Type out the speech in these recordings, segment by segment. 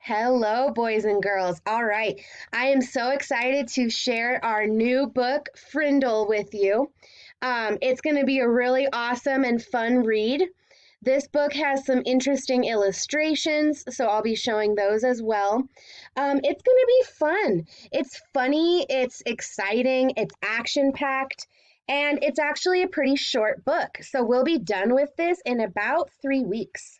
Hello, boys and girls. All right. I am so excited to share our new book, Frindle, with you. It's going to be a really awesome and fun read. This book has some interesting illustrations, so I'll be showing those as well. It's going to be fun. It's funny, it's exciting, it's action packed, and it's actually a pretty short book. So we'll be done with this in about 3 weeks.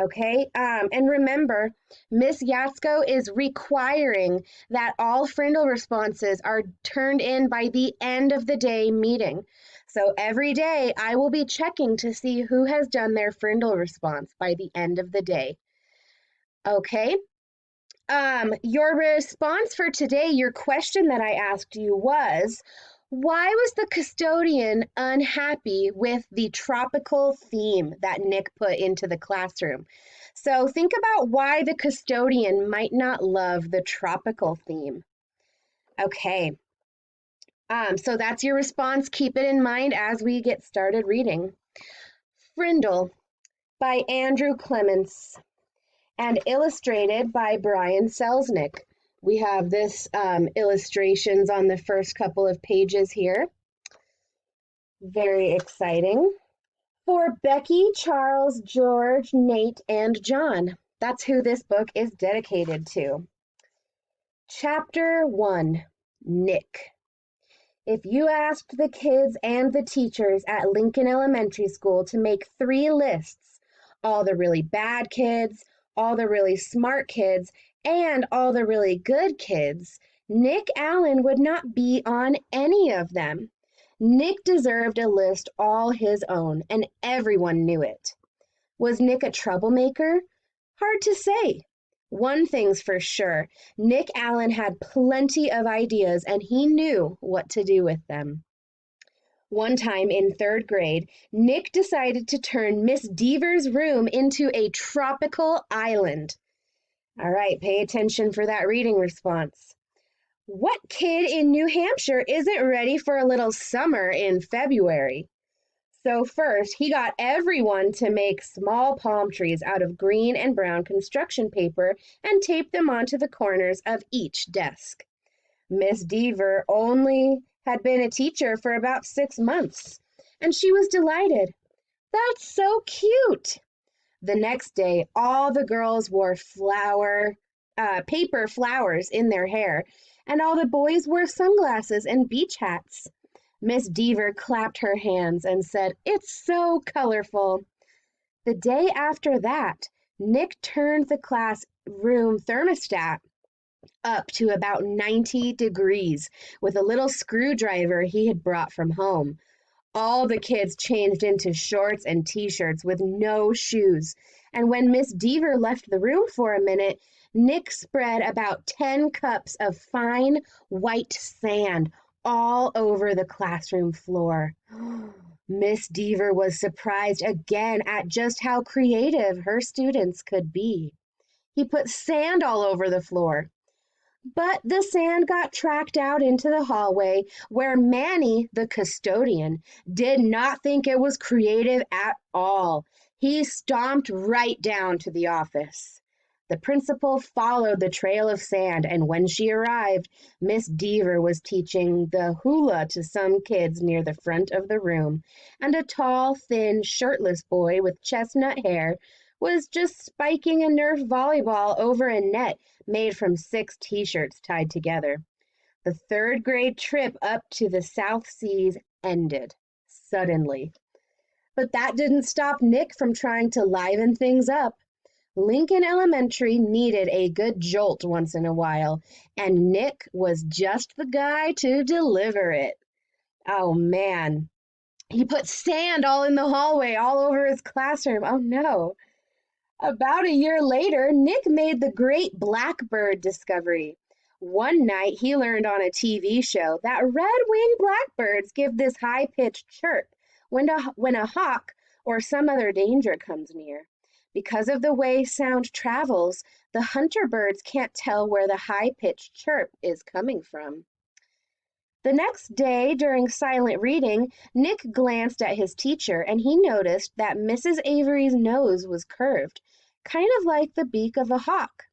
Okay, and remember, Miss Yatsko is requiring that all Frindle responses are turned in by the end of the day meeting. So every day I will be checking to see who has done their Frindle response by the end of the day. Okay, your response for today, your question that I asked you was, why was the custodian unhappy with the tropical theme that Nick put into the classroom? So think about why the custodian might not love the tropical theme. Okay, so that's your response. Keep it in mind as we get started reading. Frindle by Andrew Clements and illustrated by Brian Selznick. We have this illustrations on the first couple of pages here. Very exciting. For Becky, Charles, George, Nate, and John. That's who this book is dedicated to. Chapter 1, Nick. If you asked the kids and the teachers at Lincoln Elementary School to make 3 lists, all the really bad kids, all the really smart kids, and all the really good kids, Nick Allen would not be on any of them. Nick deserved a list all his own, and everyone knew it. Was Nick a troublemaker? Hard to say. One thing's for sure, Nick Allen had plenty of ideas and he knew what to do with them. One time in 3rd grade, Nick decided to turn Miss Deaver's room into a tropical island. All right, pay attention for that reading response. What kid in New Hampshire isn't ready for a little summer in February? So first, he got everyone to make small palm trees out of green and brown construction paper and tape them onto the corners of each desk. Miss Deaver only had been a teacher for about 6 months, and she was delighted. That's so cute! The next day, all the girls wore paper flowers in their hair, and all the boys wore sunglasses and beach hats. Miss Deaver clapped her hands and said, "It's so colorful." The day after that, Nick turned the classroom thermostat up to about 90 degrees with a little screwdriver he had brought from home. All the kids changed into shorts and t-shirts with no shoes. And when Miss Deaver left the room for a minute, Nick spread about 10 cups of fine white sand all over the classroom floor. Miss Deaver was surprised again at just how creative her students could be. He put sand all over the floor. But the sand got tracked out into the hallway where Manny, the custodian, did not think it was creative at all. He stomped right down to the office. The principal followed the trail of sand, and when she arrived, Miss Deaver was teaching the hula to some kids near the front of the room, and a tall, thin, shirtless boy with chestnut hair was just spiking a Nerf volleyball over a net made from 6 t-shirts tied together. The 3rd grade trip up to the South Seas ended suddenly. But that didn't stop Nick from trying to liven things up. Lincoln Elementary needed a good jolt once in a while, and Nick was just the guy to deliver it. Oh man, he put sand all in the hallway, all over his classroom. Oh no. About a year later, Nick made the great blackbird discovery. One night he learned on a TV show that red-winged blackbirds give this high-pitched chirp when a hawk or some other danger comes near. Because of the way sound travels, the hunter birds can't tell where the high-pitched chirp is coming from. The next day, during silent reading, Nick glanced at his teacher and he noticed that Mrs. Avery's nose was curved, kind of like the beak of a hawk.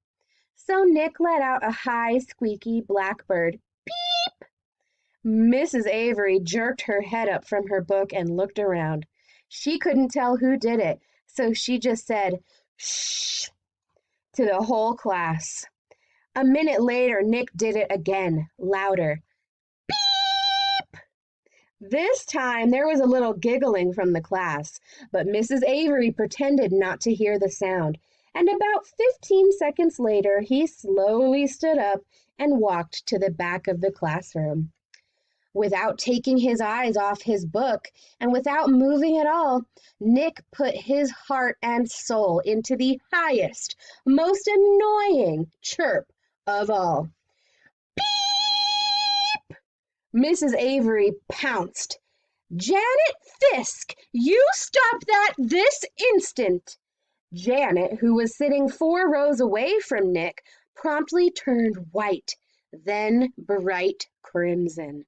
So Nick let out a high, squeaky blackbird. Mrs. Avery jerked her head up from her book and looked around. She couldn't tell who did it, so she just said, "Shh," to the whole class. A minute later, Nick did it again, louder. This time there was a little giggling from the class, but Mrs. Avery pretended not to hear the sound, and about 15 seconds later he slowly stood up and walked to the back of the classroom. Without taking his eyes off his book and without moving at all, Nick put his heart and soul into the highest, most annoying chirp of all. Mrs. Avery pounced. "Janet Fisk, you stop that this instant!" Janet, who was sitting 4 rows away from Nick, promptly turned white, then bright crimson.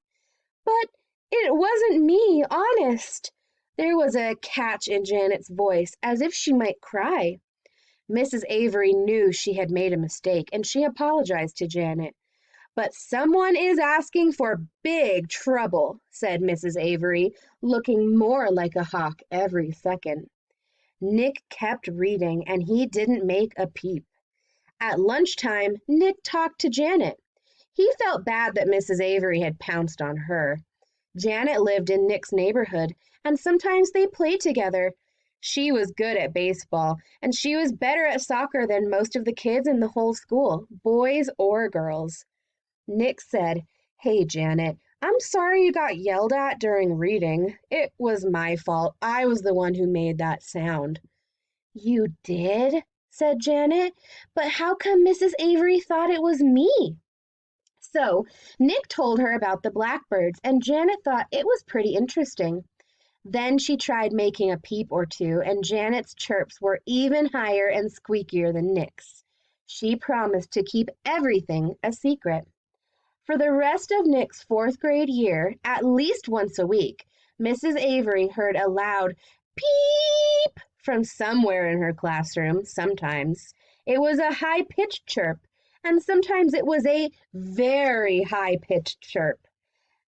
"But it wasn't me, honest." There was a catch in Janet's voice, as if she might cry. Mrs. Avery knew she had made a mistake, and she apologized to Janet. "But someone is asking for big trouble," said Mrs. Avery, looking more like a hawk every second. Nick kept reading, and he didn't make a peep. At lunchtime, Nick talked to Janet. He felt bad that Mrs. Avery had pounced on her. Janet lived in Nick's neighborhood, and sometimes they played together. She was good at baseball, and she was better at soccer than most of the kids in the whole school, boys or girls. Nick said, "Hey, Janet, I'm sorry you got yelled at during reading. It was my fault. I was the one who made that sound." "You did?" said Janet. "But how come Mrs. Avery thought it was me?" So Nick told her about the blackbirds, and Janet thought it was pretty interesting. Then she tried making a peep or two, and Janet's chirps were even higher and squeakier than Nick's. She promised to keep everything a secret. For the rest of Nick's fourth grade year, at least once a week, Mrs. Avery heard a loud peep from somewhere in her classroom. Sometimes it was a high-pitched chirp, and sometimes it was a very high-pitched chirp.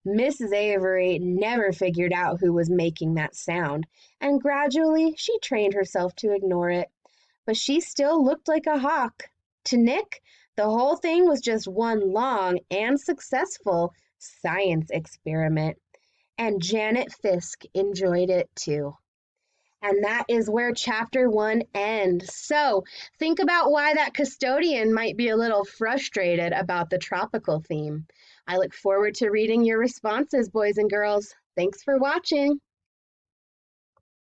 Mrs. Avery never figured out who was making that sound, and gradually she trained herself to ignore it. But she still looked like a hawk. To Nick, the whole thing was just one long and successful science experiment. And Janet Fisk enjoyed it too. And that is where chapter 1 ends. So think about why that custodian might be a little frustrated about the tropical theme. I look forward to reading your responses, boys and girls. Thanks for watching.